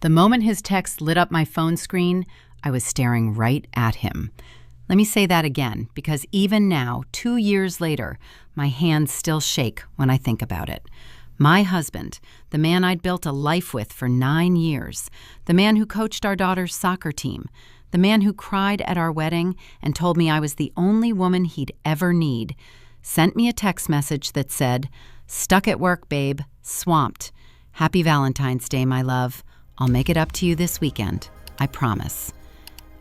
The moment his text lit up my phone screen, I was staring right at him. Let me say that again, because even now, 2 years later, my hands still shake when I think about it. My husband, the man I'd built a life with for 9 years, the man who coached our daughter's soccer team, the man who cried at our wedding and told me I was the only woman he'd ever need, sent me a text message that said, "Stuck at work, babe. Swamped. Happy Valentine's Day, my love. I'll make it up to you this weekend. I promise."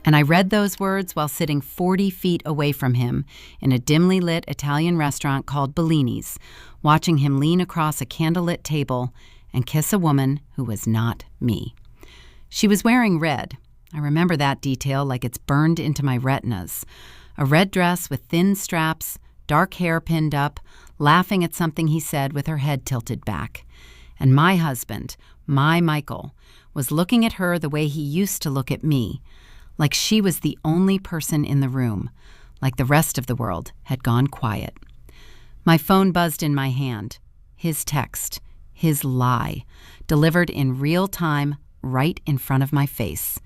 And I read those words while sitting 40 feet away from him in a dimly lit Italian restaurant called Bellini's, watching him lean across a candlelit table and kiss a woman who was not me. She was wearing red. I remember that detail like it's burned into my retinas. A red dress with thin straps, dark hair pinned up, laughing at something he said with her head tilted back. And my husband, my Michael, was looking at her the way he used to look at me, like she was the only person in the room, like the rest of the world had gone quiet. My phone buzzed in my hand. His text, his lie, delivered in real time right in front of my face.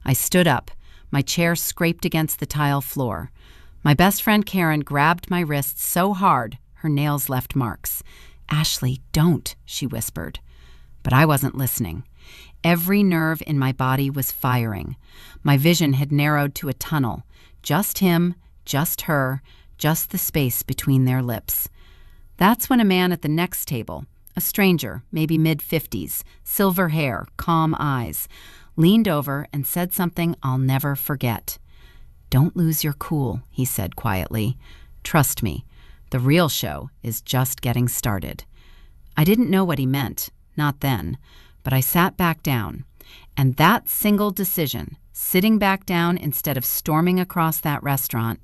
I stood up. My chair scraped against the tile floor. My best friend Karen grabbed my wrist so hard her nails left marks. "Ashley, don't," she whispered. But I wasn't listening. Every nerve in my body was firing. My vision had narrowed to a tunnel. Just him, just her, just the space between their lips. That's when a man at the next table, a stranger, maybe mid-50s, silver hair, calm eyes, leaned over and said something I'll never forget. "Don't lose your cool," he said quietly. "Trust me, the real show is just getting started." I didn't know what he meant, not then, but I sat back down. And that single decision, sitting back down instead of storming across that restaurant,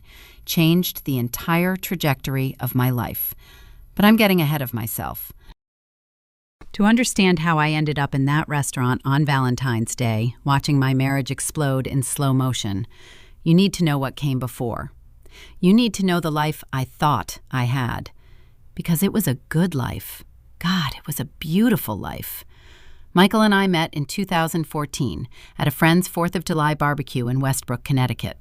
changed the entire trajectory of my life. But I'm getting ahead of myself. To understand how I ended up in that restaurant on Valentine's Day, watching my marriage explode in slow motion, you need to know what came before. You need to know the life I thought I had. Because it was a good life. God, it was a beautiful life. Michael and I met in 2014 at a friend's 4th of July barbecue in Westbrook, Connecticut.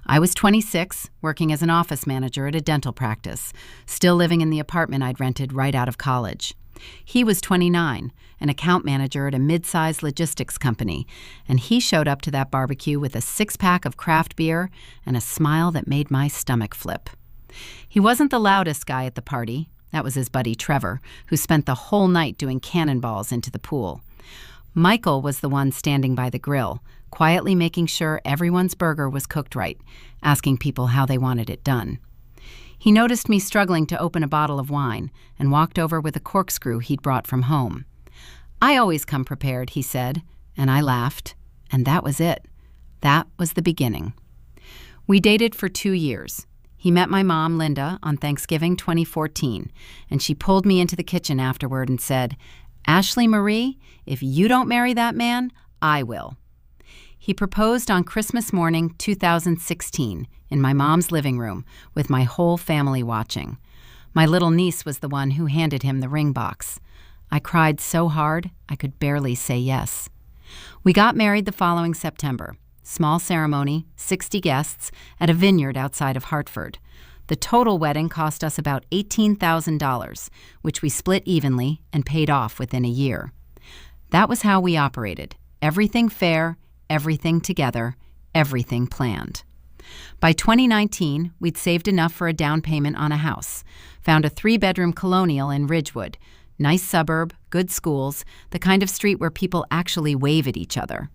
I was 26, working as an office manager at a dental practice, still living in the apartment I'd rented right out of college. He was 29, an account manager at a mid-sized logistics company, and he showed up to that barbecue with a 6-pack of craft beer and a smile that made my stomach flip. He wasn't the loudest guy at the party. That was his buddy Trevor, who spent the whole night doing cannonballs into the pool. Michael was the one standing by the grill, quietly making sure everyone's burger was cooked right, asking people how they wanted it done. He noticed me struggling to open a bottle of wine and walked over with a corkscrew he'd brought from home. "I always come prepared," he said, and I laughed, and that was it. That was the beginning. We dated for 2 years. He met my mom, Linda, on Thanksgiving 2014, and she pulled me into the kitchen afterward and said, "Ashley Marie, if you don't marry that man, I will." He proposed on Christmas morning 2016 in my mom's living room with my whole family watching. My little niece was the one who handed him the ring box. I cried so hard I could barely say yes. We got married the following September. Small ceremony, 60 guests, at a vineyard outside of Hartford. The total wedding cost us about $18,000, which we split evenly and paid off within a year. That was how we operated. Everything fair, everything together, everything planned. By 2019, we'd saved enough for a down payment on a house, found a 3-bedroom colonial in Ridgewood, nice suburb, good schools, the kind of street where people actually wave at each other.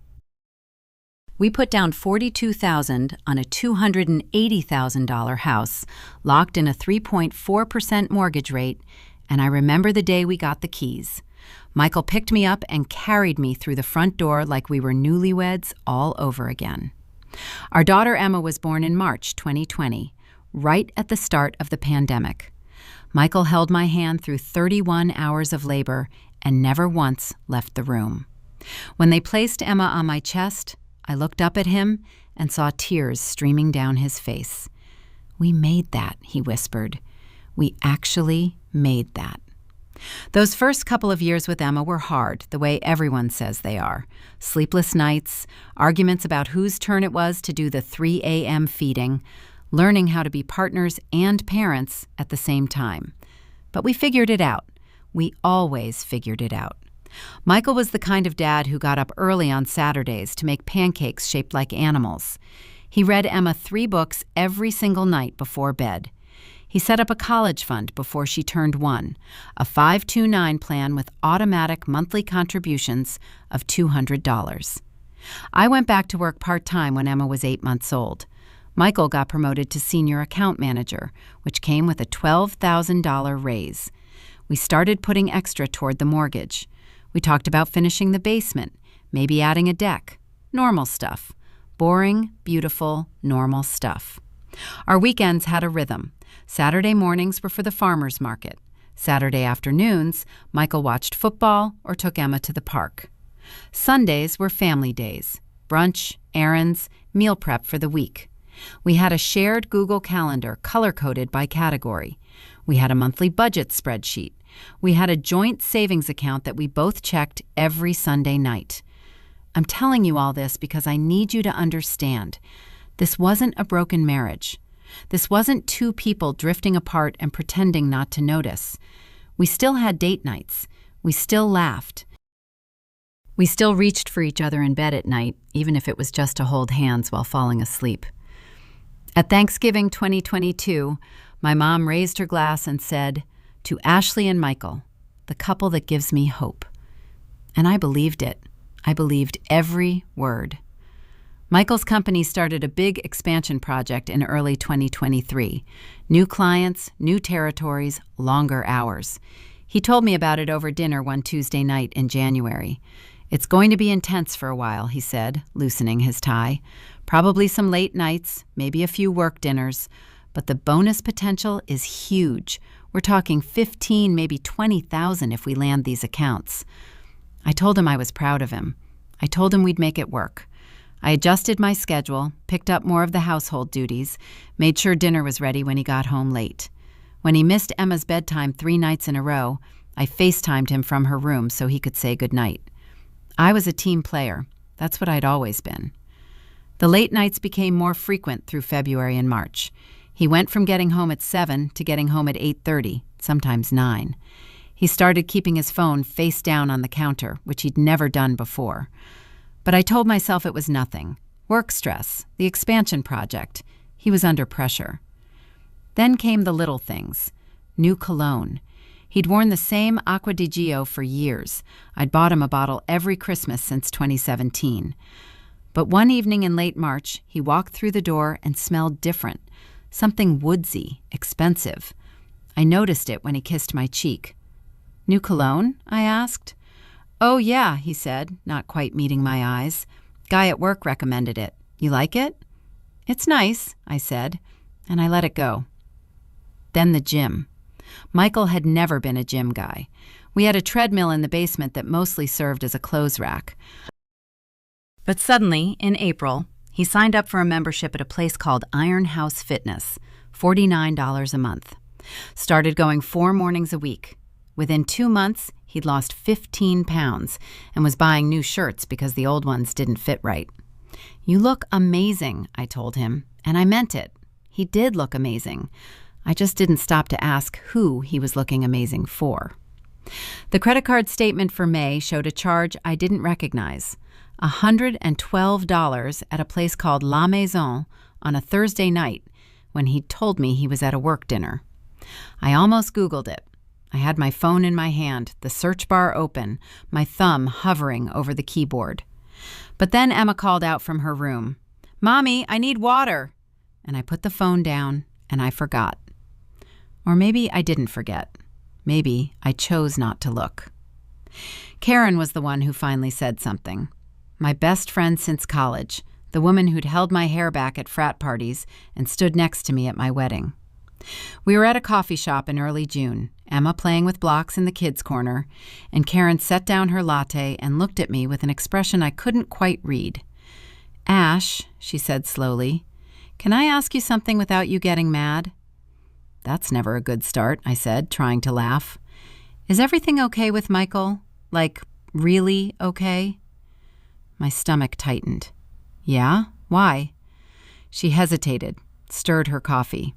We put down $42,000 on a $280,000 house, locked in a 3.4% mortgage rate, and I remember the day we got the keys. Michael picked me up and carried me through the front door like we were newlyweds all over again. Our daughter Emma was born in March 2020, right at the start of the pandemic. Michael held my hand through 31 hours of labor and never once left the room. When they placed Emma on my chest, I looked up at him and saw tears streaming down his face. "We made that," he whispered. "We actually made that." Those first couple of years with Emma were hard, the way everyone says they are. Sleepless nights, arguments about whose turn it was to do the 3 a.m. feeding, learning how to be partners and parents at the same time. But we figured it out. We always figured it out. Michael was the kind of dad who got up early on Saturdays to make pancakes shaped like animals. He read Emma 3 books every single night before bed. He set up a college fund before she turned 1, a 529 plan with automatic monthly contributions of $200. I went back to work part-time when Emma was 8 months old. Michael got promoted to senior account manager, which came with a $12,000 raise. We started putting extra toward the mortgage. We talked about finishing the basement, maybe adding a deck. Normal stuff. Boring, beautiful, normal stuff. Our weekends had a rhythm. Saturday mornings were for the farmers market. Saturday afternoons, Michael watched football or took Emma to the park. Sundays were family days. Brunch, errands, meal prep for the week. We had a shared Google Calendar color-coded by category. We had a monthly budget spreadsheet. We had a joint savings account that we both checked every Sunday night. I'm telling you all this because I need you to understand. This wasn't a broken marriage. This wasn't 2 people drifting apart and pretending not to notice. We still had date nights. We still laughed. We still reached for each other in bed at night, even if it was just to hold hands while falling asleep. At Thanksgiving 2022, my mom raised her glass and said, "To Ashley and Michael, the couple that gives me hope." And I believed it. I believed every word. Michael's company started a big expansion project in early 2023. New clients, new territories, longer hours. He told me about it over dinner one Tuesday night in January. "It's going to be intense for a while," he said, loosening his tie. "Probably some late nights, maybe a few work dinners, but the bonus potential is huge. We're talking 15, maybe 20,000 if we land these accounts." I told him I was proud of him. I told him we'd make it work. I adjusted my schedule, picked up more of the household duties, made sure dinner was ready when he got home late. When he missed Emma's bedtime 3 nights in a row, I FaceTimed him from her room so he could say goodnight. I was a team player. That's what I'd always been. The late nights became more frequent through February and March. He went from getting home at 7 to getting home at 8:30, sometimes 9. He started keeping his phone face down on the counter, which he'd never done before. But I told myself it was nothing. Work stress, the expansion project. He was under pressure. Then came the little things. New cologne. He'd worn the same Acqua di Gio for years. I'd bought him a bottle every Christmas since 2017. But one evening in late March, he walked through the door and smelled different. Something woodsy, expensive. I noticed it when he kissed my cheek. "New cologne?" I asked. "Oh, yeah," he said, not quite meeting my eyes. "Guy at work recommended it. You like it?" "It's nice," I said, and I let it go. Then the gym. Michael had never been a gym guy. We had a treadmill in the basement that mostly served as a clothes rack. But suddenly, in April, he signed up for a membership at a place called Iron House Fitness, $49 a month. Started going 4 mornings a week. Within 2 months, he'd lost 15 pounds and was buying new shirts because the old ones didn't fit right. "You look amazing," I told him, and I meant it. He did look amazing. I just didn't stop to ask who he was looking amazing for. The credit card statement for May showed a charge I didn't recognize, $112 at a place called La Maison on a Thursday night when he'd told me he was at a work dinner. I almost Googled it. I had my phone in my hand, the search bar open, my thumb hovering over the keyboard. But then Emma called out from her room, "Mommy, I need water." And I put the phone down and I forgot. Or maybe I didn't forget. Maybe I chose not to look. Karen was the one who finally said something. My best friend since college, the woman who'd held my hair back at frat parties and stood next to me at my wedding. We were at a coffee shop in early June, Emma playing with blocks in the kids' corner, and Karen set down her latte and looked at me with an expression I couldn't quite read. "Ash," she said slowly, "can I ask you something without you getting mad?" "That's never a good start," I said, trying to laugh. Is everything okay with Michael? Like, really okay? My stomach tightened. Yeah? Why? She hesitated, stirred her coffee.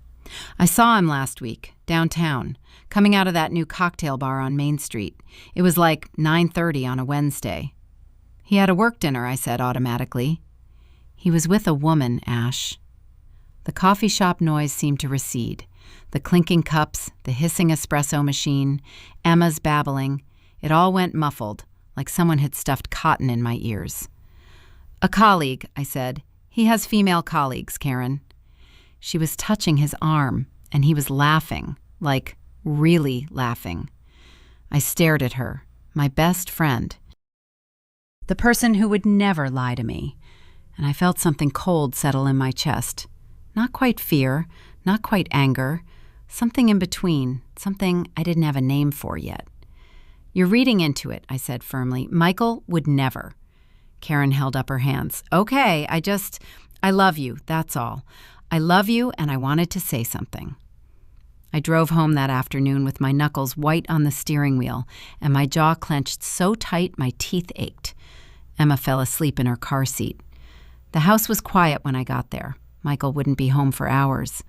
I saw him last week, downtown, coming out of that new cocktail bar on Main Street. It was like 9:30 on a Wednesday. He had a work dinner, I said automatically. He was with a woman, Ash. The coffee shop noise seemed to recede. The clinking cups, the hissing espresso machine, Emma's babbling. It all went muffled, like someone had stuffed cotton in my ears. A colleague, I said. He has female colleagues, Karen. She was touching his arm, and he was laughing, like really laughing. I stared at her, my best friend, the person who would never lie to me, and I felt something cold settle in my chest. Not quite fear, not quite anger, something in between, something I didn't have a name for yet. You're reading into it, I said firmly. Michael would never. Karen held up her hands. Okay, I love you, that's all. I love you, and I wanted to say something. I drove home that afternoon with my knuckles white on the steering wheel and my jaw clenched so tight my teeth ached. Emma fell asleep in her car seat. The house was quiet when I got there. Michael wouldn't be home for hours.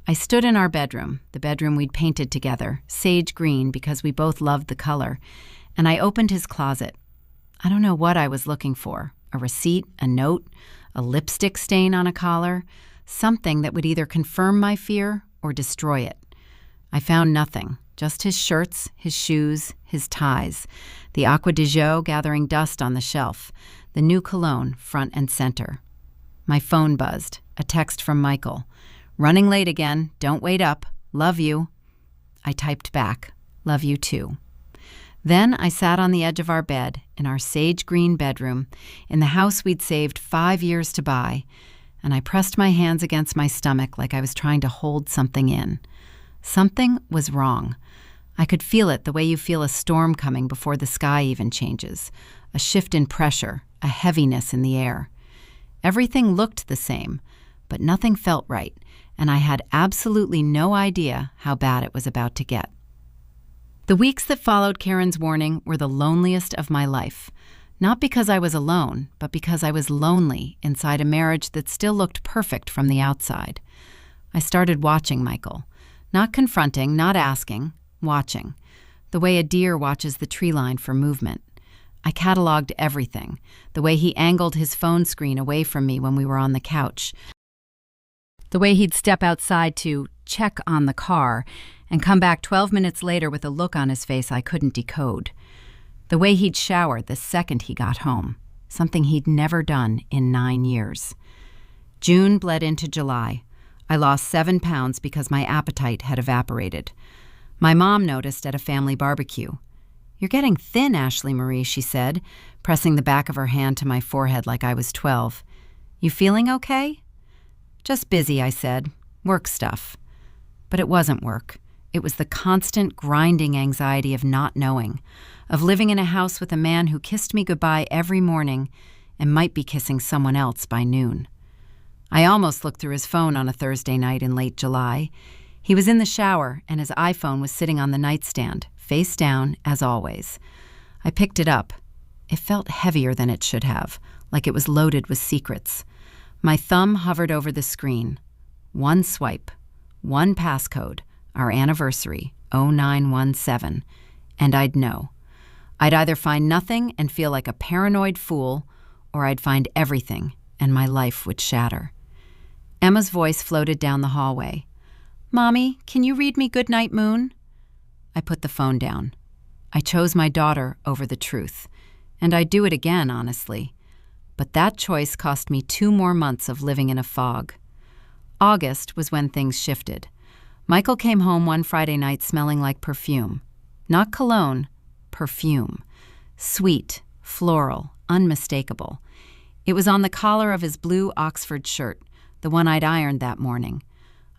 I stood in our bedroom, the bedroom we'd painted together, sage green because we both loved the color, and I opened his closet. I don't know what I was looking for, a receipt, a note, a lipstick stain on a collar, something that would either confirm my fear or destroy it. I found nothing, just his shirts, his shoes, his ties, the Acqua di Gio gathering dust on the shelf, the new cologne front and center. My phone buzzed, a text from Michael. Running late again, don't wait up, love you. I typed back, love you too. Then I sat on the edge of our bed, in our sage green bedroom, in the house we'd saved 5 years to buy, and I pressed my hands against my stomach like I was trying to hold something in. Something was wrong. I could feel it the way you feel a storm coming before the sky even changes, a shift in pressure, a heaviness in the air. Everything looked the same, but nothing felt right, and I had absolutely no idea how bad it was about to get. The weeks that followed Karen's warning were the loneliest of my life, not because I was alone, but because I was lonely inside a marriage that still looked perfect from the outside. I started watching Michael, not confronting, not asking, watching, the way a deer watches the tree line for movement. I cataloged everything, the way he angled his phone screen away from me when we were on the couch, the way he'd step outside to check on the car and come back 12 minutes later with a look on his face I couldn't decode, the way he'd shower the second he got home, something he'd never done in 9 years. June bled into July. I lost 7 pounds because my appetite had evaporated. My mom noticed at a family barbecue. You're getting thin, Ashley Marie, she said, pressing the back of her hand to my forehead like I was 12. You feeling okay? Just busy, I said. Work stuff. But it wasn't work. It was the constant grinding anxiety of not knowing, of living in a house with a man who kissed me goodbye every morning and might be kissing someone else by noon. I almost looked through his phone on a Thursday night in late July. He was in the shower, and his iPhone was sitting on the nightstand, face down, as always. I picked it up. It felt heavier than it should have, like it was loaded with secrets. My thumb hovered over the screen. One swipe, one passcode, our anniversary, 0917, and I'd know. I'd either find nothing and feel like a paranoid fool, or I'd find everything and my life would shatter. Emma's voice floated down the hallway. Mommy, can you read me Goodnight Moon? I put the phone down. I chose my daughter over the truth, and I'd do it again, honestly. But that choice cost me 2 more months of living in a fog. August was when things shifted. Michael came home one Friday night smelling like perfume. Not cologne, perfume. Sweet, floral, unmistakable. It was on the collar of his blue Oxford shirt, the one I'd ironed that morning.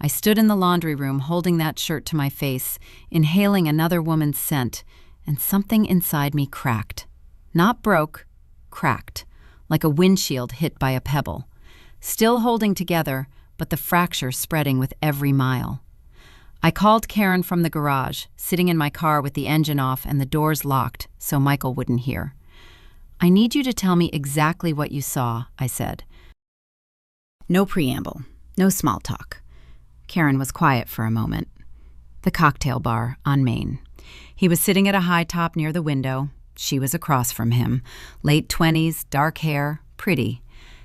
I stood in the laundry room holding that shirt to my face, inhaling another woman's scent, and something inside me cracked. Not broke, cracked, like a windshield hit by a pebble. Still holding together, but the fracture spreading with every mile. I called Karen from the garage, sitting in my car with the engine off and the doors locked so Michael wouldn't hear. "I need you to tell me exactly what you saw," I said. No preamble, no small talk. Karen was quiet for a moment. The cocktail bar on Main. He was sitting at a high top near the window. She was across from him. Late 20s, dark hair, pretty.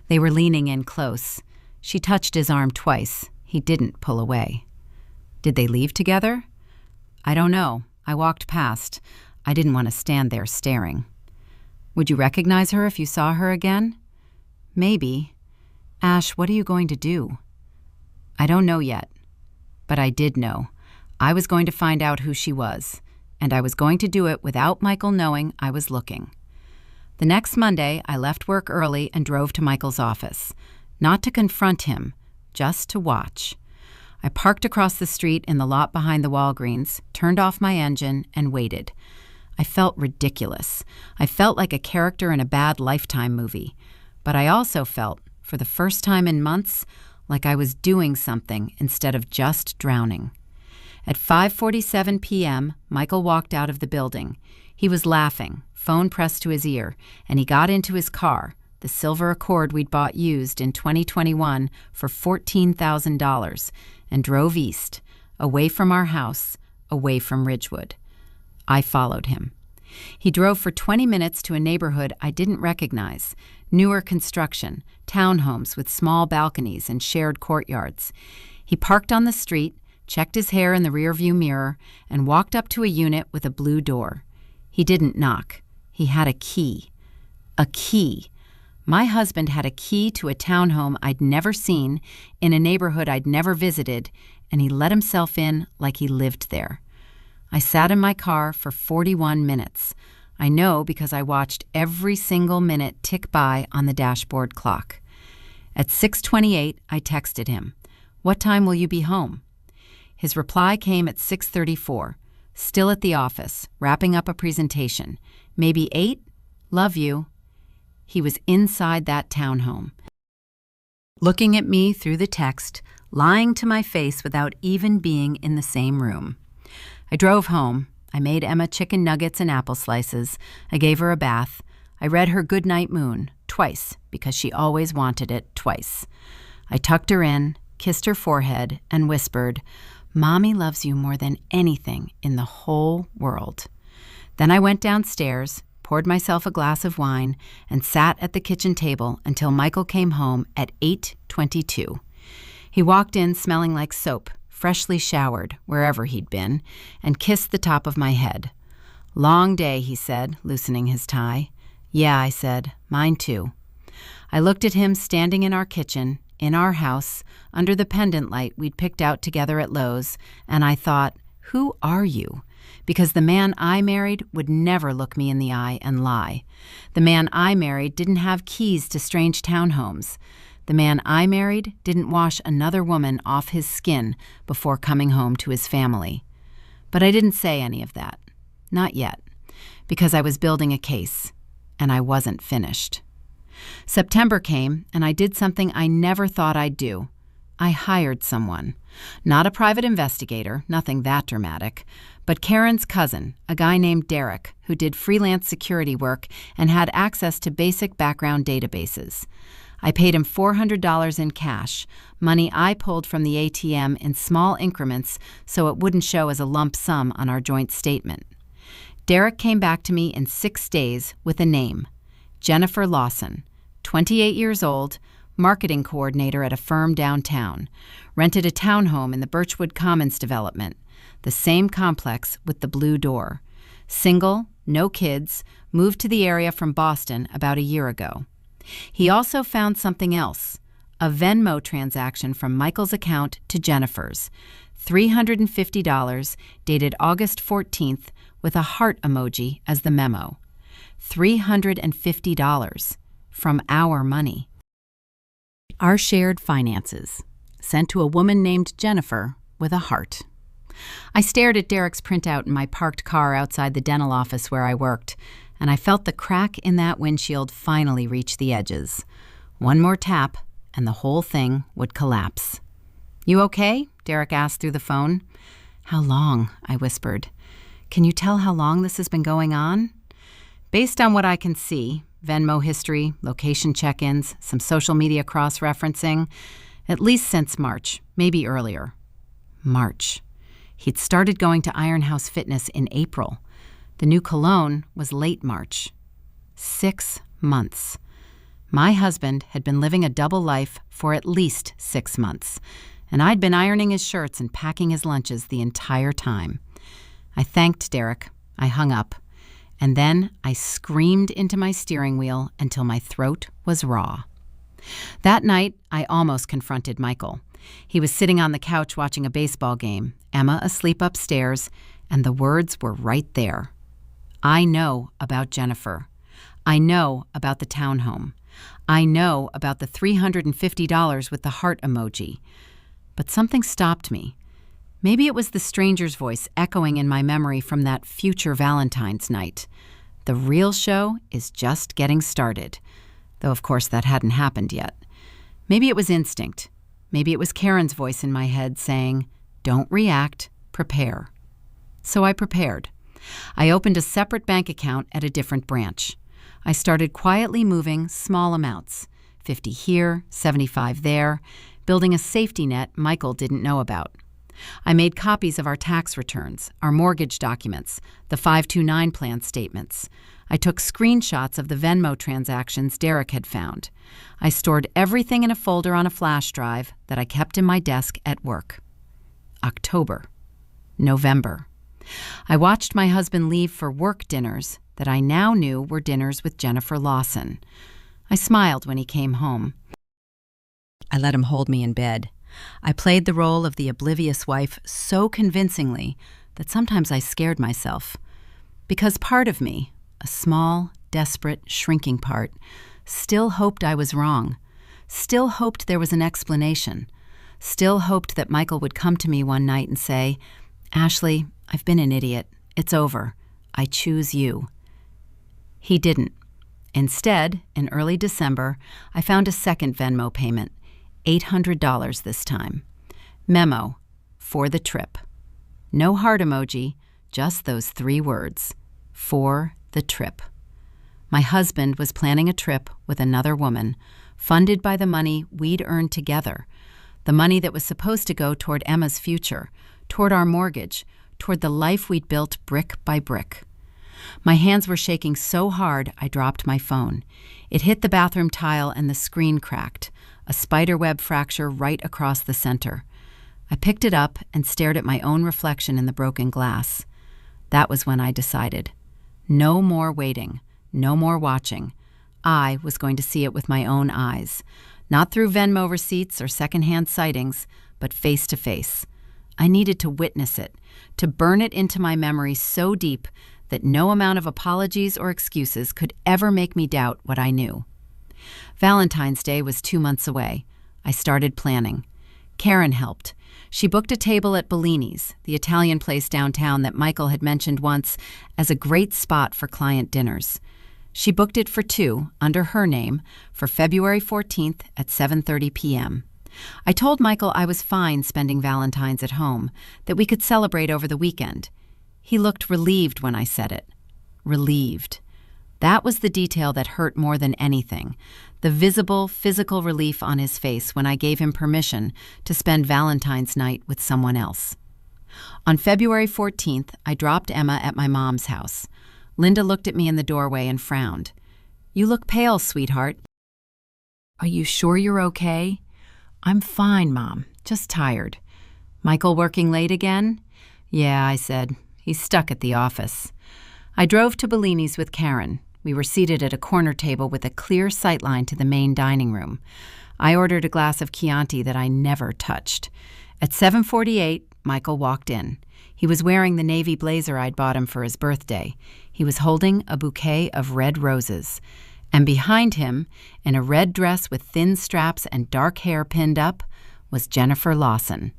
They were leaning in close. She touched his arm twice. He didn't pull away. Did they leave together? I don't know. I walked past. I didn't want to stand there staring. Would you recognize her if you saw her again? Maybe. Ash, what are you going to do? I don't know yet. But I did know. I was going to find out who she was, and I was going to do it without Michael knowing I was looking. The next Monday, I left work early and drove to Michael's office. Not to confront him, just to watch. I parked across the street in the lot behind the Walgreens, turned off my engine, and waited. I felt ridiculous. I felt like a character in a bad Lifetime movie. But I also felt, for the first time in months, like I was doing something instead of just drowning. At 5:47 p.m., Michael walked out of the building. He was laughing, phone pressed to his ear, and he got into his car, the silver Accord we'd bought used in 2021 for $14,000, and drove east, away from our house, away from Ridgewood. I followed him. He drove for 20 minutes to a neighborhood I didn't recognize, newer construction, townhomes with small balconies and shared courtyards. He parked on the street, checked his hair in the rearview mirror, and walked up to a unit with a blue door. He didn't knock. He had a key. A key. My husband had a key to a townhome I'd never seen, in a neighborhood I'd never visited, and he let himself in like he lived there. I sat in my car for 41 minutes. I know because I watched every single minute tick by on the dashboard clock. At 6:28, I texted him, "What time will you be home?" His reply came at 6:34, still at the office, wrapping up a presentation. "Maybe 8? Love you." He was inside that townhome, looking at me through the text, lying to my face without even being in the same room. I drove home. I made Emma chicken nuggets and apple slices. I gave her a bath. I read her Goodnight Moon, twice, because she always wanted it twice. I tucked her in, kissed her forehead, and whispered, "Mommy loves you more than anything in the whole world." Then I went downstairs, poured myself a glass of wine, and sat at the kitchen table until Michael came home at 8:22. He walked in smelling like soap, freshly showered, wherever he'd been, and kissed the top of my head. "Long day," he said, loosening his tie. "Yeah," I said, "mine too." I looked at him standing in our kitchen, in our house, under the pendant light we'd picked out together at Lowe's, and I thought, who are you? Because the man I married would never look me in the eye and lie. The man I married didn't have keys to strange townhomes. The man I married didn't wash another woman off his skin before coming home to his family. But I didn't say any of that. Not yet. Because I was building a case. And I wasn't finished. September came, and I did something I never thought I'd do. I hired someone. Not a private investigator, nothing that dramatic, but Karen's cousin, a guy named Derek, who did freelance security work and had access to basic background databases. I paid him $400 in cash, money I pulled from the ATM in small increments so it wouldn't show as a lump sum on our joint statement. Derek came back to me in 6 days with a name, Jennifer Lawson, 28 years old, marketing coordinator at a firm downtown, rented a townhome in the Birchwood Commons development, the same complex with the blue door. Single, no kids, moved to the area from Boston about a year ago. He also found something else, a Venmo transaction from Michael's account to Jennifer's, $350, dated August 14th, with a heart emoji as the memo. $350 from our money. Our shared finances, sent to a woman named Jennifer with a heart. I stared at Derek's printout in my parked car outside the dental office where I worked, and I felt the crack in that windshield finally reach the edges. One more tap, and the whole thing would collapse. "You okay?" Derek asked through the phone. "How long?" I whispered. "Can you tell how long this has been going on?" "Based on what I can see, Venmo history, location check-ins, some social media cross-referencing, at least since March, maybe earlier." March. He'd started going to Iron House Fitness in April. The new cologne was late March. 6 months. My husband had been living a double life for at least 6 months, and I'd been ironing his shirts and packing his lunches the entire time. I thanked Derek. I hung up. And then I screamed into my steering wheel until my throat was raw. That night, I almost confronted Michael. He was sitting on the couch watching a baseball game, Emma asleep upstairs, and the words were right there. I know about Jennifer. I know about the townhome. I know about the $350 with the heart emoji. But something stopped me. Maybe it was the stranger's voice echoing in my memory from that future Valentine's night. The real show is just getting started. Though, of course, that hadn't happened yet. Maybe it was instinct. Maybe it was Karen's voice in my head saying, "Don't react, prepare." So I prepared. I opened a separate bank account at a different branch. I started quietly moving small amounts, 50 here, 75 there, building a safety net Michael didn't know about. I made copies of our tax returns, our mortgage documents, the 529 plan statements. I took screenshots of the Venmo transactions Derek had found. I stored everything in a folder on a flash drive that I kept in my desk at work. October. November. I watched my husband leave for work dinners that I now knew were dinners with Jennifer Lawson. I smiled when he came home. I let him hold me in bed. I played the role of the oblivious wife so convincingly that sometimes I scared myself. Because part of me, a small, desperate, shrinking part, still hoped I was wrong, still hoped there was an explanation, still hoped that Michael would come to me one night and say, "Ashley, I've been an idiot. It's over. I choose you." He didn't. Instead, in early December, I found a second Venmo payment, $800 this time. Memo, for the trip. No heart emoji, just those 3 words, for the trip. My husband was planning a trip with another woman, funded by the money we'd earned together, the money that was supposed to go toward Emma's future, toward our mortgage, toward the life we'd built brick by brick. My hands were shaking so hard I dropped my phone. It hit the bathroom tile and the screen cracked, a spiderweb fracture right across the center. I picked it up and stared at my own reflection in the broken glass. That was when I decided. No more waiting, no more watching. I was going to see it with my own eyes, not through Venmo receipts or secondhand sightings, but face to face. I needed to witness it, to burn it into my memory so deep that no amount of apologies or excuses could ever make me doubt what I knew. Valentine's Day was 2 months away. I started planning. Karen helped. She booked a table at Bellini's, the Italian place downtown that Michael had mentioned once as a great spot for client dinners. She booked it for 2, under her name, for February 14th at 7:30 p.m. I told Michael I was fine spending Valentine's at home, that we could celebrate over the weekend. He looked relieved when I said it. Relieved. That was the detail that hurt more than anything, the visible, physical relief on his face when I gave him permission to spend Valentine's night with someone else. On February 14th, I dropped Emma at my mom's house. Linda looked at me in the doorway and frowned. "You look pale, sweetheart." "Are you sure you're okay?" "I'm fine, Mom, just tired." "Michael working late again?" "Yeah," I said. "He's stuck at the office." I drove to Bellini's with Karen. We were seated at a corner table with a clear sightline to the main dining room. I ordered a glass of Chianti that I never touched. At 7:48, Michael walked in. He was wearing the navy blazer I'd bought him for his birthday. He was holding a bouquet of red roses. And behind him, in a red dress with thin straps and dark hair pinned up, was Jennifer Lawson.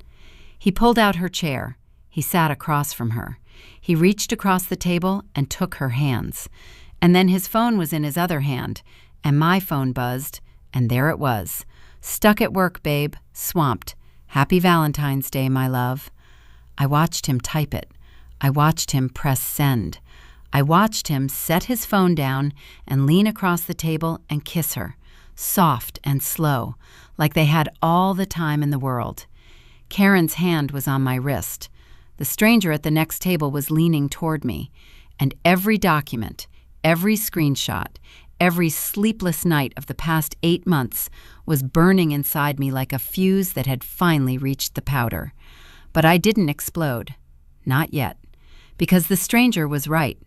He pulled out her chair. He sat across from her. He reached across the table and took her hands. And then his phone was in his other hand, and my phone buzzed, and there it was. "Stuck at work, babe. Swamped. Happy Valentine's Day, my love." I watched him type it. I watched him press send. I watched him set his phone down and lean across the table and kiss her, soft and slow, like they had all the time in the world. Karen's hand was on my wrist. The stranger at the next table was leaning toward me, and every document, every screenshot, every sleepless night of the past 8 months was burning inside me like a fuse that had finally reached the powder. But I didn't explode. Not yet. Because the stranger was right.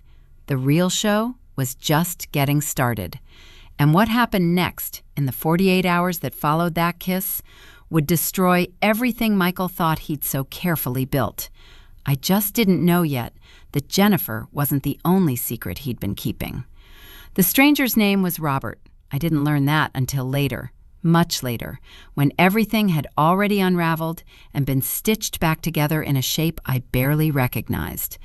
The real show was just getting started. And what happened next, in the 48 hours that followed that kiss, would destroy everything Michael thought he'd so carefully built. I just didn't know yet that Jennifer wasn't the only secret he'd been keeping. The stranger's name was Robert. I didn't learn that until later, much later, when everything had already unraveled and been stitched back together in a shape I barely recognized.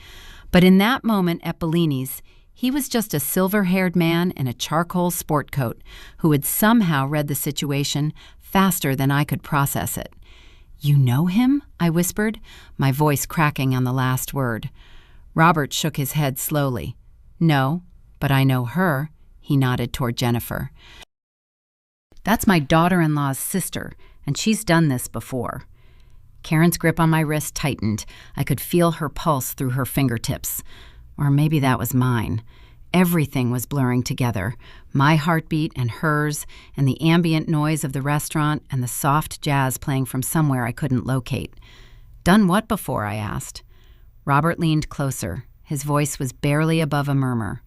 But in that moment at Bellini's, he was just a silver-haired man in a charcoal sport coat who had somehow read the situation faster than I could process it. "You know him?" I whispered, my voice cracking on the last word. Robert shook his head slowly. "No, but I know her," he nodded toward Jennifer. "That's my daughter-in-law's sister, and she's done this before." Karen's grip on my wrist tightened. I could feel her pulse through her fingertips. Or maybe that was mine. Everything was blurring together, my heartbeat and hers, and the ambient noise of the restaurant and the soft jazz playing from somewhere I couldn't locate. "Done what before?" I asked. Robert leaned closer. His voice was barely above a murmur.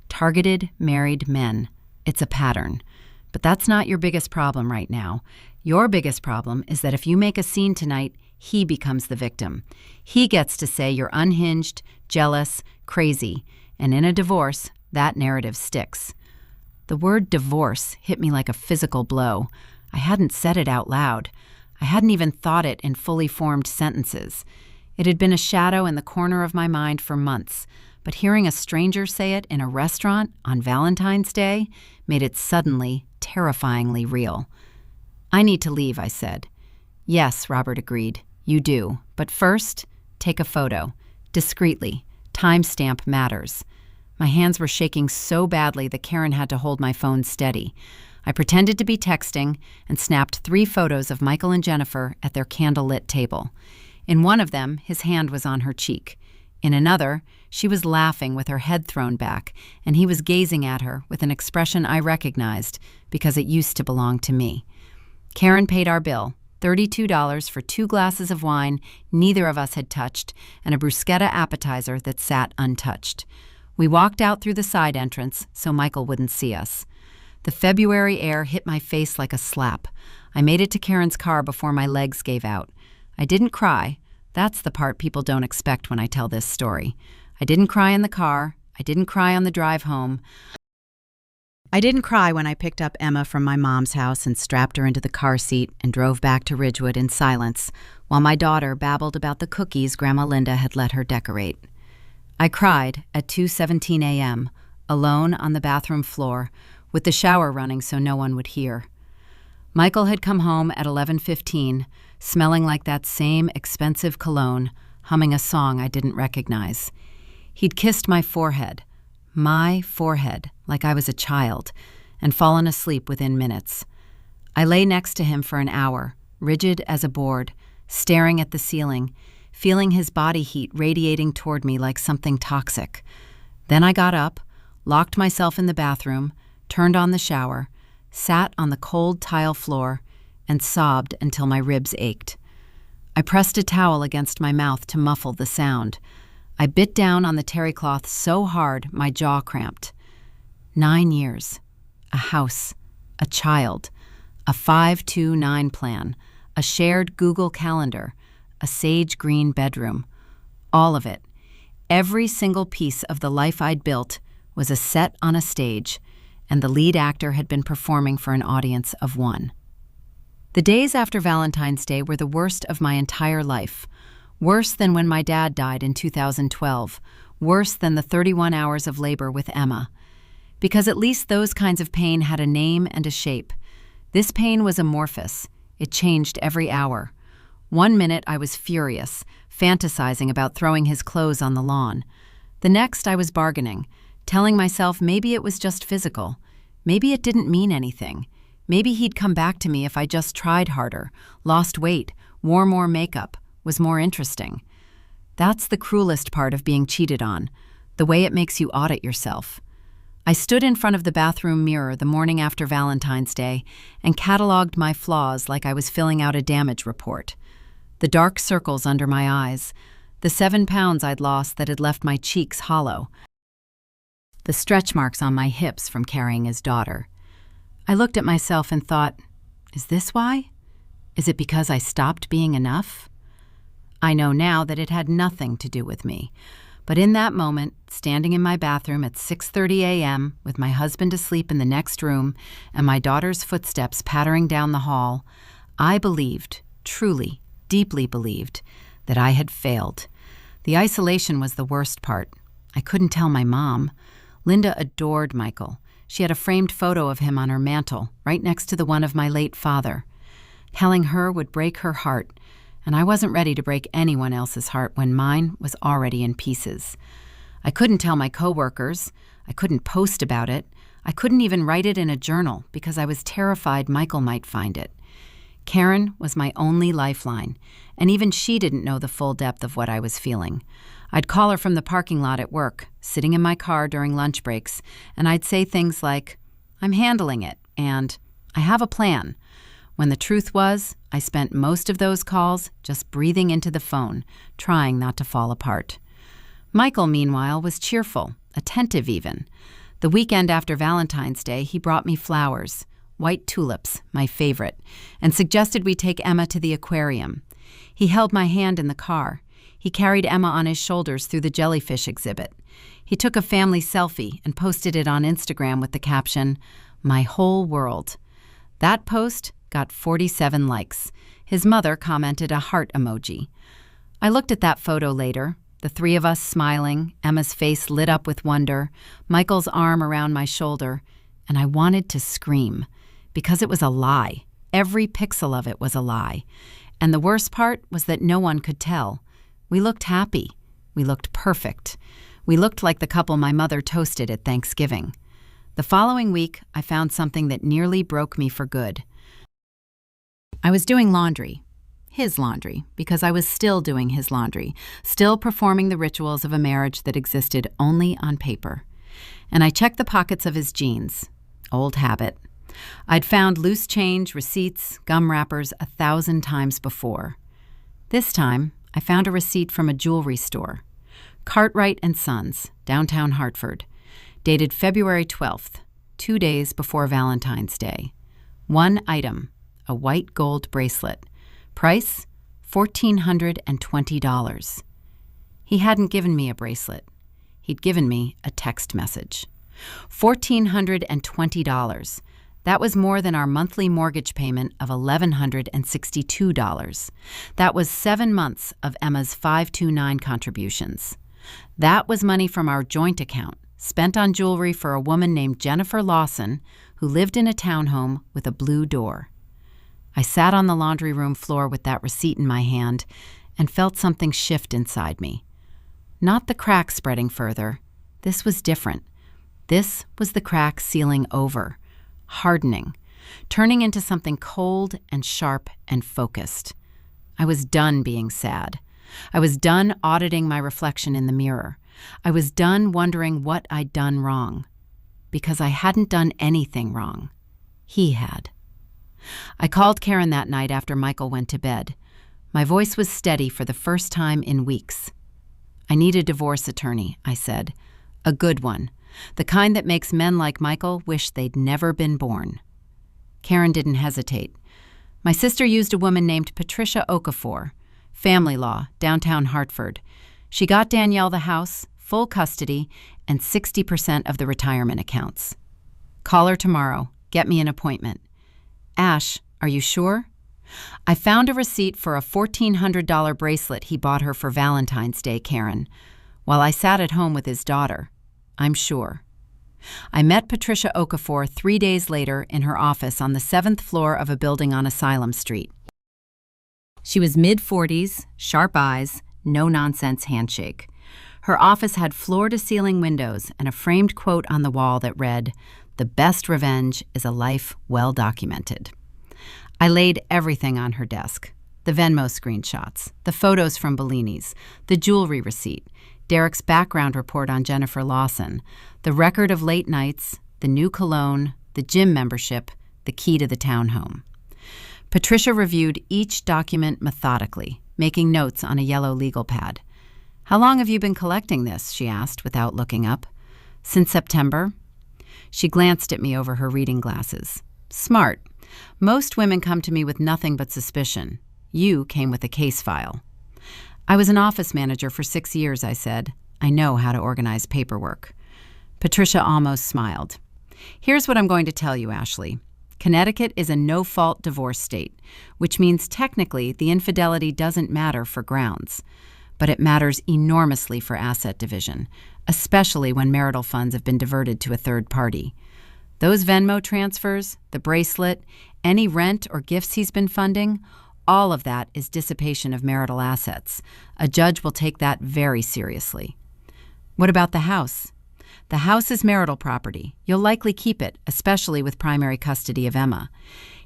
"Targeted married men. It's a pattern. But that's not your biggest problem right now. Your biggest problem is that if you make a scene tonight, he becomes the victim. He gets to say you're unhinged, jealous, crazy, and in a divorce, that narrative sticks." The word divorce hit me like a physical blow. I hadn't said it out loud. I hadn't even thought it in fully formed sentences. It had been a shadow in the corner of my mind for months, but hearing a stranger say it in a restaurant on Valentine's Day made it suddenly, terrifyingly real. "I need to leave," I said. "Yes," Robert agreed. "You do. But first, take a photo. Discreetly. Timestamp matters." My hands were shaking so badly that Karen had to hold my phone steady. I pretended to be texting and snapped 3 photos of Michael and Jennifer at their candlelit table. In one of them, his hand was on her cheek. In another, she was laughing with her head thrown back, and he was gazing at her with an expression I recognized because it used to belong to me. Karen paid our bill, $32 for 2 glasses of wine neither of us had touched, and a bruschetta appetizer that sat untouched. We walked out through the side entrance so Michael wouldn't see us. The February air hit my face like a slap. I made it to Karen's car before my legs gave out. I didn't cry. That's the part people don't expect when I tell this story. I didn't cry in the car. I didn't cry on the drive home. I didn't cry when I picked up Emma from my mom's house and strapped her into the car seat and drove back to Ridgewood in silence, while my daughter babbled about the cookies Grandma Linda had let her decorate. I cried at 2:17 a.m., alone on the bathroom floor, with the shower running so no one would hear. Michael had come home at 11:15, smelling like that same expensive cologne, humming a song I didn't recognize. He'd kissed my forehead, like I was a child, and fallen asleep within minutes. I lay next to him for an hour, rigid as a board, staring at the ceiling, feeling his body heat radiating toward me like something toxic. Then I got up, locked myself in the bathroom, turned on the shower, sat on the cold tile floor, and sobbed until my ribs ached. I pressed a towel against my mouth to muffle the sound. I bit down on the terry cloth so hard my jaw cramped. 9 years, a house, a child, a 5-2-9 plan, a shared Google Calendar, a sage green bedroom. All of it, every single piece of the life I'd built, was a set on a stage, and the lead actor had been performing for an audience of 1. The days after Valentine's Day were the worst of my entire life. Worse than when my dad died in 2012. Worse than the 31 hours of labor with Emma. Because at least those kinds of pain had a name and a shape. This pain was amorphous. It changed every hour. One minute I was furious, fantasizing about throwing his clothes on the lawn. The next I was bargaining, telling myself maybe it was just physical. Maybe it didn't mean anything. Maybe he'd come back to me if I just tried harder, lost weight, wore more makeup, was more interesting. That's the cruelest part of being cheated on, the way it makes you audit yourself. I stood in front of the bathroom mirror the morning after Valentine's Day and cataloged my flaws like I was filling out a damage report. The dark circles under my eyes, the 7 pounds I'd lost that had left my cheeks hollow, the stretch marks on my hips from carrying his daughter. I looked at myself and thought, is this why? Is it because I stopped being enough? I know now that it had nothing to do with me. But in that moment, standing in my bathroom at 6:30 a.m. with my husband asleep in the next room and my daughter's footsteps pattering down the hall, I believed, truly, deeply believed, that I had failed. The isolation was the worst part. I couldn't tell my mom. Linda adored Michael. She had a framed photo of him on her mantle, right next to the one of my late father. Telling her would break her heart, and I wasn't ready to break anyone else's heart when mine was already in pieces. I couldn't tell my coworkers. I couldn't post about it. I couldn't even write it in a journal because I was terrified Michael might find it. Karen was my only lifeline, and even she didn't know the full depth of what I was feeling. I'd call her from the parking lot at work, sitting in my car during lunch breaks, and I'd say things like, "I'm handling it," and "I have a plan," when the truth was, I spent most of those calls just breathing into the phone, trying not to fall apart. Michael, meanwhile, was cheerful, attentive even. The weekend after Valentine's Day, he brought me flowers, white tulips, my favorite, and suggested we take Emma to the aquarium. He held my hand in the car. He carried Emma on his shoulders through the jellyfish exhibit. He took a family selfie and posted it on Instagram with the caption, "My whole world." That post got 47 likes. His mother commented a heart emoji. I looked at that photo later, the three of us smiling, Emma's face lit up with wonder, Michael's arm around my shoulder, and I wanted to scream, because it was a lie. Every pixel of it was a lie. And the worst part was that no one could tell. We looked happy. We looked perfect. We looked like the couple my mother toasted at Thanksgiving. The following week, I found something that nearly broke me for good. I was doing laundry, his laundry, because I was still doing his laundry, still performing the rituals of a marriage that existed only on paper. And I checked the pockets of his jeans. Old habit. I'd found loose change, receipts, gum wrappers 1,000 times before. This time, I found a receipt from a jewelry store. Cartwright & Sons, downtown Hartford, dated February 12th, 2 days before Valentine's Day. One item, a white gold bracelet. Price, $1,420. He hadn't given me a bracelet. He'd given me a text message. $1,420. That was more than our monthly mortgage payment of $1,162. That was 7 months of Emma's 529 contributions. That was money from our joint account, spent on jewelry for a woman named Jennifer Lawson, who lived in a townhome with a blue door. I sat on the laundry room floor with that receipt in my hand and felt something shift inside me. Not the crack spreading further. This was different. This was the crack sealing over, hardening, turning into something cold and sharp and focused. I was done being sad. I was done auditing my reflection in the mirror. I was done wondering what I'd done wrong. Because I hadn't done anything wrong. He had. I called Karen that night after Michael went to bed. My voice was steady for the first time in weeks. "I need a divorce attorney," I said. "A good one. The kind that makes men like Michael wish they'd never been born." Karen didn't hesitate. "My sister used a woman named Patricia Okafor. Family law, downtown Hartford. She got Danielle the house, full custody, and 60% of the retirement accounts. Call her tomorrow. Get me an appointment." "Ash, are you sure?" "I found a receipt for a $1,400 bracelet he bought her for Valentine's Day, Karen, while I sat at home with his daughter. I'm sure." I met Patricia Okafor 3 days later in her office on the 7th floor of a building on Asylum Street. She was mid-40s, sharp eyes, no-nonsense handshake. Her office had floor-to-ceiling windows and a framed quote on the wall that read, "The best revenge is a life well documented." I laid everything on her desk. The Venmo screenshots, the photos from Bellini's, the jewelry receipt, Derek's background report on Jennifer Lawson, the record of late nights, the new cologne, the gym membership, the key to the townhome. Patricia reviewed each document methodically, making notes on a yellow legal pad. "How long have you been collecting this?" she asked without looking up. "Since September." She glanced at me over her reading glasses. "Smart. Most women come to me with nothing but suspicion. You came with a case file." "I was an office manager for 6 years," I said. "I know how to organize paperwork." Patricia almost smiled. "Here's what I'm going to tell you, Ashley. Connecticut is a no-fault divorce state, which means technically the infidelity doesn't matter for grounds. But it matters enormously for asset division, especially when marital funds have been diverted to a third party. Those Venmo transfers, the bracelet, any rent or gifts he's been funding, all of that is dissipation of marital assets. A judge will take that very seriously." "What about the house?" "The house is marital property. You'll likely keep it, especially with primary custody of Emma.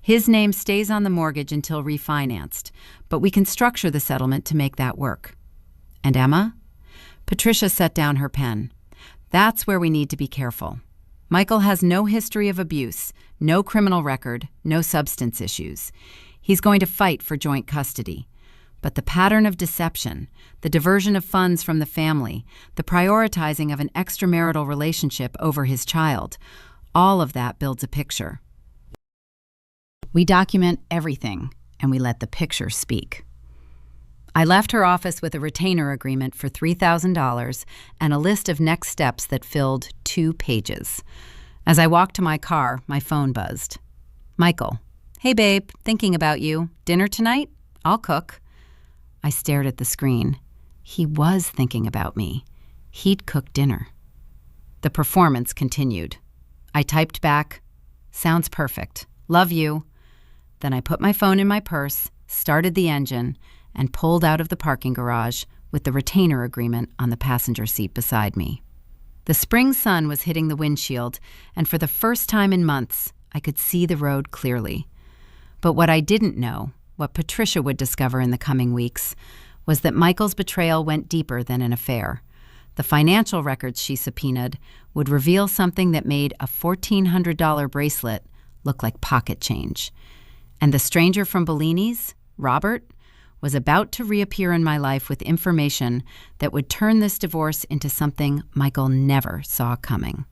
His name stays on the mortgage until refinanced, but we can structure the settlement to make that work." "And Emma?" Patricia set down her pen. "That's where we need to be careful. Michael has no history of abuse, no criminal record, no substance issues. He's going to fight for joint custody. But the pattern of deception, the diversion of funds from the family, the prioritizing of an extramarital relationship over his child, all of that builds a picture. We document everything, and we let the picture speak." I left her office with a retainer agreement for $3,000 and a list of next steps that filled 2 pages. As I walked to my car, my phone buzzed. "Michael. Hey, babe, thinking about you. Dinner tonight? I'll cook." I stared at the screen. He was thinking about me. He'd cooked dinner. The performance continued. I typed back, "Sounds perfect. Love you." Then I put my phone in my purse, started the engine, and pulled out of the parking garage with the retainer agreement on the passenger seat beside me. The spring sun was hitting the windshield, and for the first time in months, I could see the road clearly. But what I didn't know, what Patricia would discover in the coming weeks, was that Michael's betrayal went deeper than an affair. The financial records she subpoenaed would reveal something that made a $1,400 bracelet look like pocket change. And the stranger from Bellini's, Robert, was about to reappear in my life with information that would turn this divorce into something Michael never saw coming.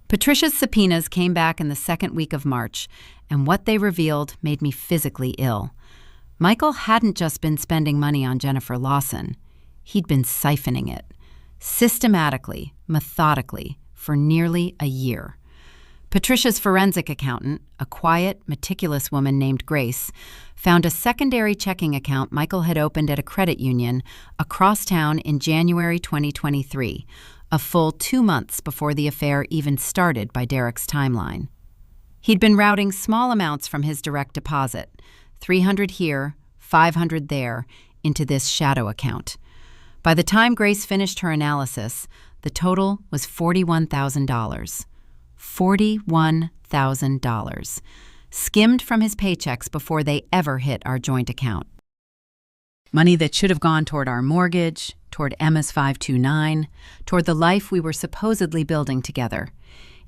Patricia's subpoenas came back in the second week of March, and what they revealed made me physically ill. Michael hadn't just been spending money on Jennifer Lawson. He'd been siphoning it, systematically, methodically, for nearly a year. Patricia's forensic accountant, a quiet, meticulous woman named Grace, found a secondary checking account Michael had opened at a credit union across town in January 2023, a full 2 months before the affair even started by Derek's timeline. He'd been routing small amounts from his direct deposit, $300 here, $500 there, into this shadow account. By the time Grace finished her analysis, the total was $41,000. $41,000, skimmed from his paychecks before they ever hit our joint account. Money that should have gone toward our mortgage, toward Emma's 529, toward the life we were supposedly building together.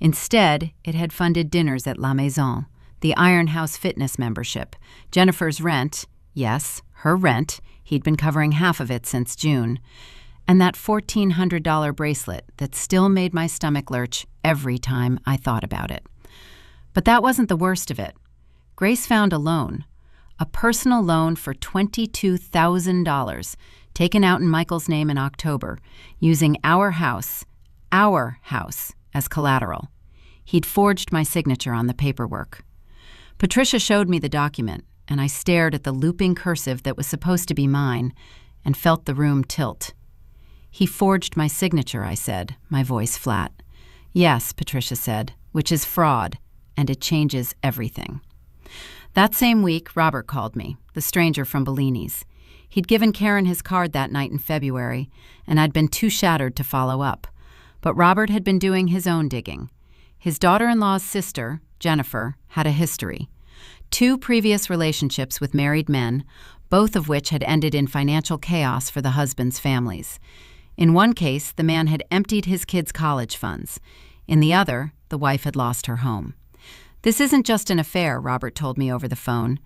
Instead, it had funded dinners at La Maison, the Iron House fitness membership, Jennifer's rent, yes, her rent, he'd been covering half of it since June, and that $1,400 bracelet that still made my stomach lurch every time I thought about it. But that wasn't the worst of it. Grace found a loan, a personal loan for $22,000 taken out in Michael's name in October, using our house, as collateral. He'd forged my signature on the paperwork. Patricia showed me the document, and I stared at the looping cursive that was supposed to be mine and felt the room tilt. "He forged my signature," I said, my voice flat. "Yes," Patricia said, "which is fraud, and it changes everything." That same week, Robert called me, the stranger from Bellini's. He'd given Karen his card that night in February, and I'd been too shattered to follow up. But Robert had been doing his own digging. His daughter-in-law's sister, Jennifer, had a history. 2 previous relationships with married men, both of which had ended in financial chaos for the husbands' families. In one case, the man had emptied his kids' college funds. In the other, the wife had lost her home. This isn't just an affair, Robert told me over the phone.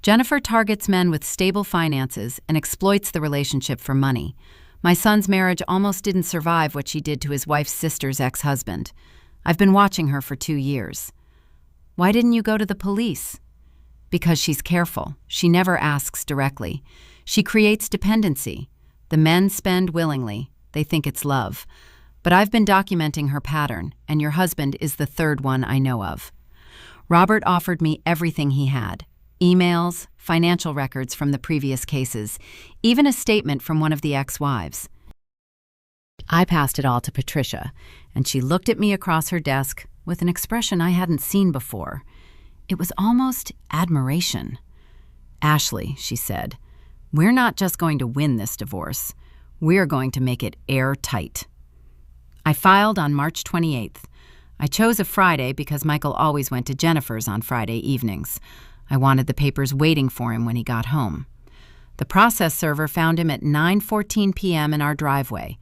Jennifer targets men with stable finances and exploits the relationship for money. My son's marriage almost didn't survive what she did to his wife's sister's ex-husband. I've been watching her for 2 years. Why didn't you go to the police? Because she's careful. She never asks directly. She creates dependency. The men spend willingly. They think it's love. But I've been documenting her pattern, and your husband is the 3rd one I know of. Robert offered me everything he had. Emails, financial records from the previous cases, even a statement from one of the ex-wives. I passed it all to Patricia, and she looked at me across her desk with an expression I hadn't seen before. It was almost admiration. "Ashley," she said, "we're not just going to win this divorce. We're going to make it airtight." I filed on March 28th. I chose a Friday because Michael always went to Jennifer's on Friday evenings. I wanted the papers waiting for him when he got home. The process server found him at 9:14 p.m. in our driveway.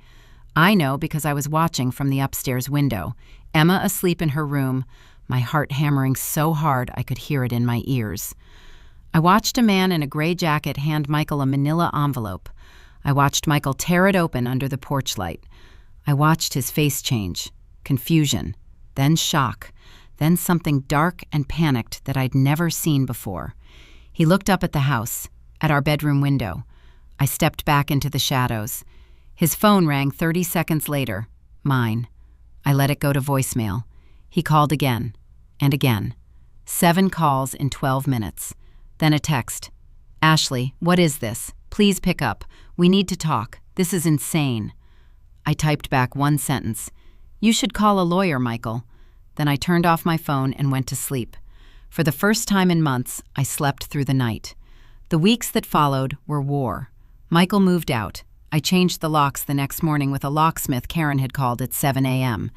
I know because I was watching from the upstairs window, Emma asleep in her room, my heart hammering so hard I could hear it in my ears. I watched a man in a gray jacket hand Michael a manila envelope. I watched Michael tear it open under the porch light. I watched his face change, confusion, then shock, then something dark and panicked that I'd never seen before. He looked up at the house, at our bedroom window. I stepped back into the shadows. His phone rang 30 seconds later, mine. I let it go to voicemail. He called again, and again. 7 calls in 12 minutes. Then a text. "Ashley, what is this? Please pick up. We need to talk. This is insane." I typed back one sentence. "You should call a lawyer, Michael." Then I turned off my phone and went to sleep. For the first time in months, I slept through the night. The weeks that followed were war. Michael moved out. I changed the locks the next morning with a locksmith Karen had called at 7 a.m.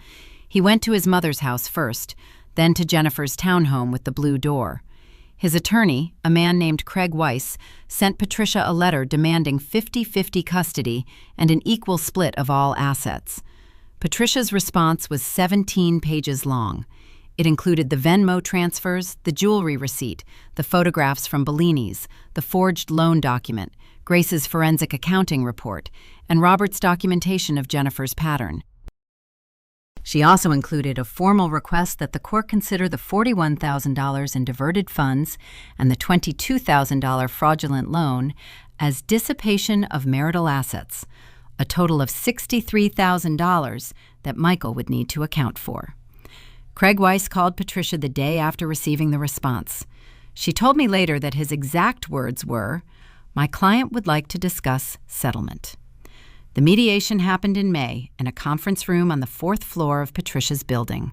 He went to his mother's house first, then to Jennifer's townhome with the blue door. His attorney, a man named Craig Weiss, sent Patricia a letter demanding 50-50 custody and an equal split of all assets. Patricia's response was 17 pages long. It included the Venmo transfers, the jewelry receipt, the photographs from Bellini's, the forged loan document, Grace's forensic accounting report, and Robert's documentation of Jennifer's pattern. She also included a formal request that the court consider the $41,000 in diverted funds and the $22,000 fraudulent loan as dissipation of marital assets, a total of $63,000 that Michael would need to account for. Craig Weiss called Patricia the day after receiving the response. She told me later that his exact words were, "My client would like to discuss settlement." The mediation happened in May in a conference room on the 4th floor of Patricia's building.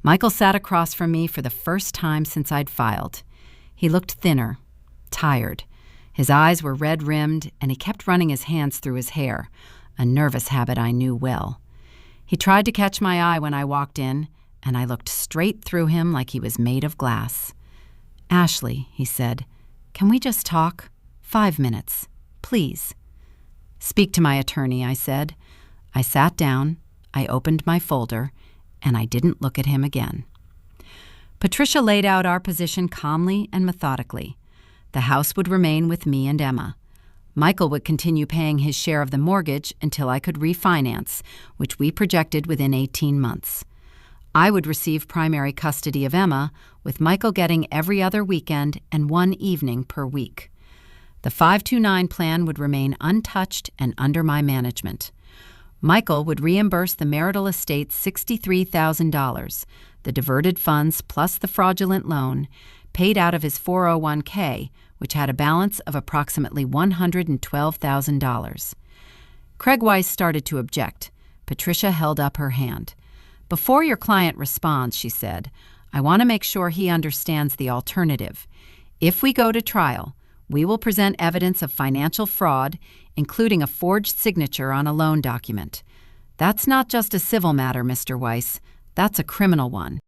Michael sat across from me for the first time since I'd filed. He looked thinner, tired. His eyes were red-rimmed, and he kept running his hands through his hair, a nervous habit I knew well. He tried to catch my eye when I walked in, and I looked straight through him like he was made of glass. "Ashley," he said, "can we just talk? 5 minutes, please." "Speak to my attorney," I said. I sat down, I opened my folder, and I didn't look at him again. Patricia laid out our position calmly and methodically. The house would remain with me and Emma. Michael would continue paying his share of the mortgage until I could refinance, which we projected within 18 months. I would receive primary custody of Emma, with Michael getting every other weekend and 1 evening per week. The 529 plan would remain untouched and under my management. Michael would reimburse the marital estate $63,000, the diverted funds plus the fraudulent loan, paid out of his 401k, which had a balance of approximately $112,000. Craig Weiss started to object. Patricia held up her hand. "Before your client responds," she said, I want to make sure he understands the alternative. If we go to trial, we will present evidence of financial fraud, including a forged signature on a loan document. That's not just a civil matter, Mr. Weiss. That's a criminal one.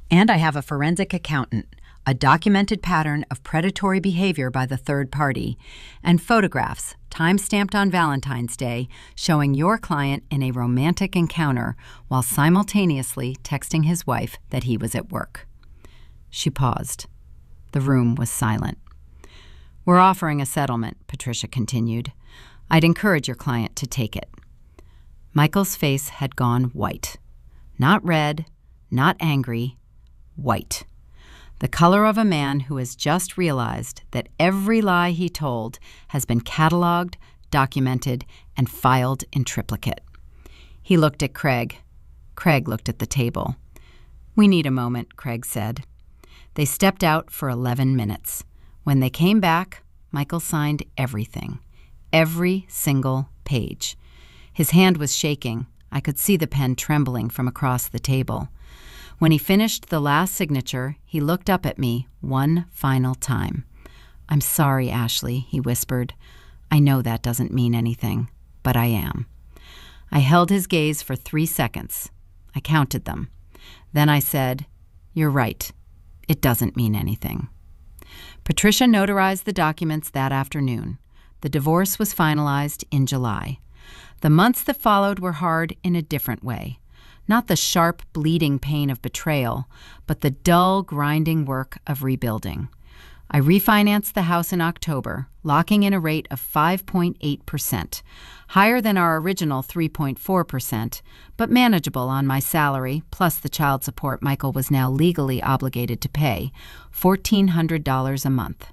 And I have a forensic accountant, a documented pattern of predatory behavior by the third party, and photographs, time-stamped on Valentine's Day, showing your client in a romantic encounter while simultaneously texting his wife that he was at work. She paused. The room was silent. We're offering a settlement, Patricia continued. I'd encourage your client to take it. Michael's face had gone white. Not red, not angry, white. The color of a man who has just realized that every lie he told has been cataloged, documented, and filed in triplicate. He looked at Craig. Craig looked at the table. We need a moment, Craig said. They stepped out for 11 minutes. When they came back, Michael signed everything. Every single page. His hand was shaking. I could see the pen trembling from across the table. When he finished the last signature, he looked up at me one final time. I'm sorry, Ashley, he whispered. I know that doesn't mean anything, but I am. I held his gaze for 3 seconds. I counted them. Then I said, You're right. It doesn't mean anything. Patricia notarized the documents that afternoon. The divorce was finalized in July. The months that followed were hard in a different way. Not the sharp, bleeding pain of betrayal, but the dull, grinding work of rebuilding. I refinanced the house in October, locking in a rate of 5.8%, higher than our original 3.4%, but manageable on my salary, plus the child support Michael was now legally obligated to pay, $1,400 a month.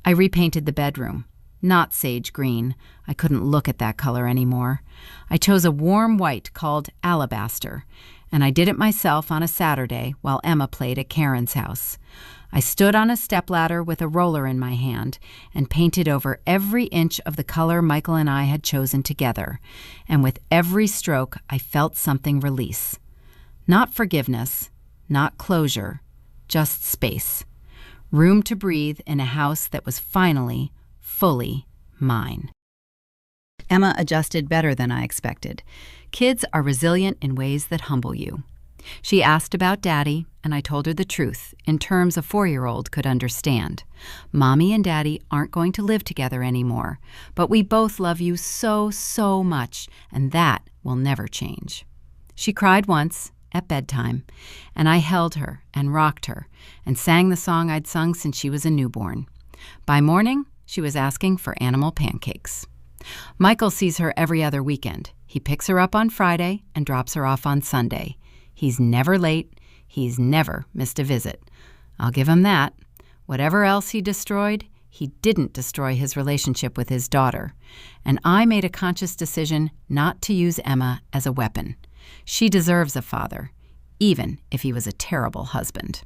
I repainted the bedroom. Not sage green. I couldn't look at that color anymore. I chose a warm white called alabaster, and I did it myself on a Saturday while Emma played at Karen's house. I stood on a stepladder with a roller in my hand and painted over every inch of the color Michael and I had chosen together, and with every stroke I felt something release. Not forgiveness, not closure, just space. Room to breathe in a house that was finally fully mine. Emma adjusted better than I expected. Kids are resilient in ways that humble you. She asked about Daddy, and I told her the truth, in terms a 4-year-old could understand. Mommy and Daddy aren't going to live together anymore, but we both love you so, so much, and that will never change. She cried once, at bedtime, and I held her and rocked her and sang the song I'd sung since she was a newborn. By morning, she was asking for animal pancakes. Michael sees her every other weekend. He picks her up on Friday and drops her off on Sunday. He's never late. He's never missed a visit. I'll give him that. Whatever else he destroyed, he didn't destroy his relationship with his daughter. And I made a conscious decision not to use Emma as a weapon. She deserves a father, even if he was a terrible husband.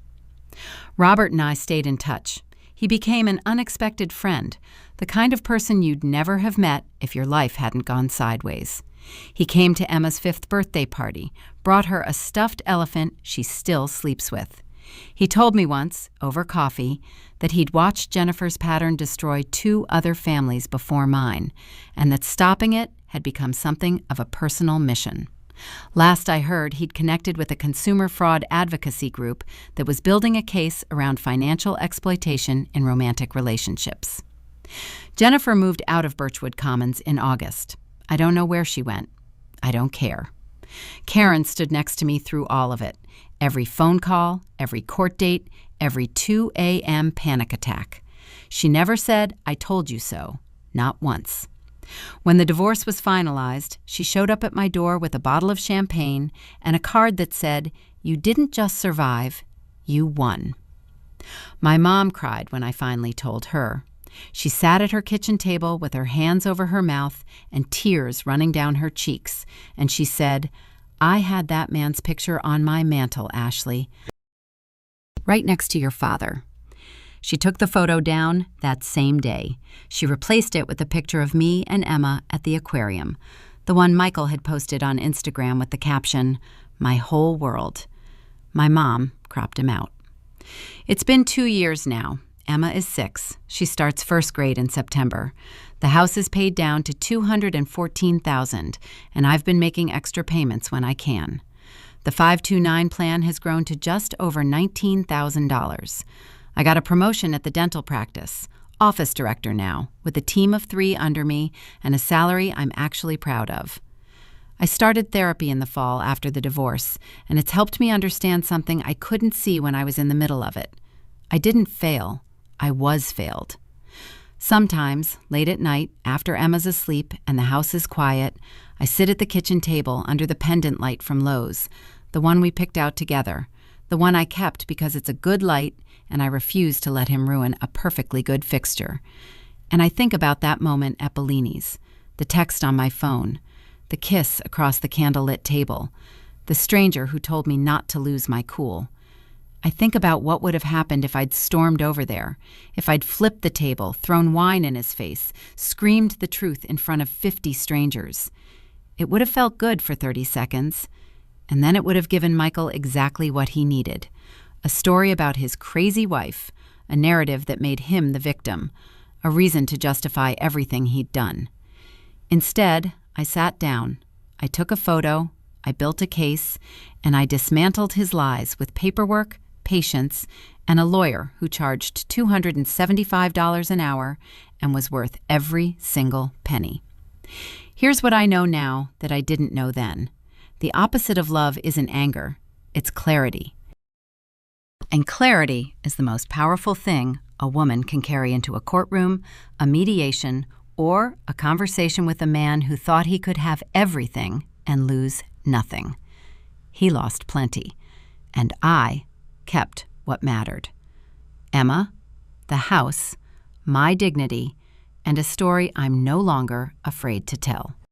Robert and I stayed in touch. He became an unexpected friend, the kind of person you'd never have met if your life hadn't gone sideways. He came to Emma's 5th birthday party, brought her a stuffed elephant she still sleeps with. He told me once, over coffee, that he'd watched Jennifer's pattern destroy 2 other families before mine, and that stopping it had become something of a personal mission. Last I heard, he'd connected with a consumer fraud advocacy group that was building a case around financial exploitation in romantic relationships. Jennifer moved out of Birchwood Commons in August. I don't know where she went. I don't care. Karen stood next to me through all of it. Every phone call, every court date, every 2 a.m. panic attack. She never said, I told you so. Not once. When the divorce was finalized, she showed up at my door with a bottle of champagne and a card that said, You didn't just survive, you won. My mom cried when I finally told her. She sat at her kitchen table with her hands over her mouth and tears running down her cheeks, and she said, I had that man's picture on my mantle, Ashley, right next to your father. She took the photo down that same day. She replaced it with a picture of me and Emma at the aquarium, the one Michael had posted on Instagram with the caption, My whole world. My mom cropped him out. It's been 2 years now. Emma is 6. She starts first grade in September. The house is paid down to $214,000, and I've been making extra payments when I can. The 529 plan has grown to just over $19,000. I got a promotion at the dental practice, office director now, with a team of 3 under me and a salary I'm actually proud of. I started therapy in the fall after the divorce, and it's helped me understand something I couldn't see when I was in the middle of it. I didn't fail. I was failed. Sometimes, late at night, after Emma's asleep and the house is quiet, I sit at the kitchen table under the pendant light from Lowe's, the one we picked out together, the one I kept because it's a good light and I refuse to let him ruin a perfectly good fixture. And I think about that moment at Bellini's, the text on my phone, the kiss across the candlelit table, the stranger who told me not to lose my cool. I think about what would have happened if I'd stormed over there, if I'd flipped the table, thrown wine in his face, screamed the truth in front of 50 strangers. It would have felt good for 30 seconds, and then it would have given Michael exactly what he needed, a story about his crazy wife, a narrative that made him the victim, a reason to justify everything he'd done. Instead, I sat down, I took a photo, I built a case, and I dismantled his lies with paperwork, patience, and a lawyer who charged $275 an hour and was worth every single penny. Here's what I know now that I didn't know then. The opposite of love isn't anger, it's clarity. And clarity is the most powerful thing a woman can carry into a courtroom, a mediation, or a conversation with a man who thought he could have everything and lose nothing. He lost plenty, and I kept what mattered. Emma, the house, my dignity, and a story I'm no longer afraid to tell.